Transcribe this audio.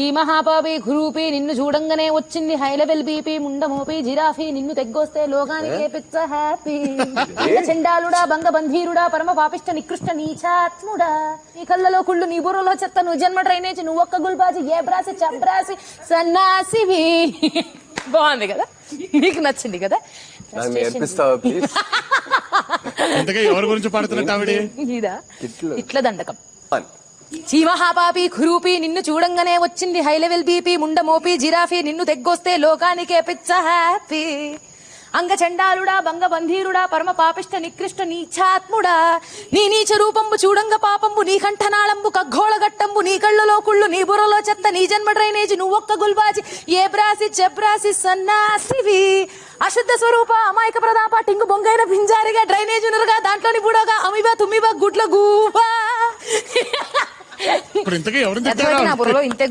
ఈ మహాపాపి గురూపి నిన్ను చూడంగానే వచ్చింది హై లెవెల్ బీపీ ముండమోపి జిరాఫీ నిన్ను తెగ్గొస్తే లోకానికే పిచ్చ హ్యాపీ చెండాలుడా బంగ బంధీరుడా పరమ పాపిష్ట నికృష్ట నీచాత్ముడా నీ కళ్ళలో కుళ్ళు నీ బుర్రలో చెత్త నువ్వు జన్మ డ్రైనేజ్ నువ్వు ఒక్క గుల్బాజి ఏ బ్రాసి చబ్రాసి సన్నాసివి. బాగుంది కదా, నీకు నచ్చింది కదా? ఎవరి గురించి పాడుతున్నట్టు ఇదా ఇట్ల దండకం. చీమహాపాపి ఖురూపి నిన్ను చూడంగానే వచ్చింది హై లెవెల్ బీపీ ముండమోపి జిరాఫీ నిన్ను తెగ్గొస్తే లోకానికే పిచ్చ హ్యాపీ అంగ చండాలుడా బంగ బంధీరుడా పరమ పాపిష్ట నికృష్ట నీచాత్ముడా నీ నీచ రూపంబు చూడంగ పాపంబు నీ కంఠనాళంబు కగ్గోళ గట్టంబు నీ కళ్ళలో కుళ్ళు నీ బుర్రలో చెత్త నీ జన్మ డ్రైనేజ్ నువ్వొక్క గుల్బాజి ఏ బ్రాసి చెబ్రాసి సన్నాసివి అశుద్ధ స్వరూప అమాయక ప్రదాప టింగు బొంగైన పింజారిగా డ్రైనేజ్ నురుగా దాంట్లోని బుడోగా అమిబా తుమ్మిబా గుడ్ల గూవా. ఇప్పుడు ఇంతకీ ఎవరు ఇంతే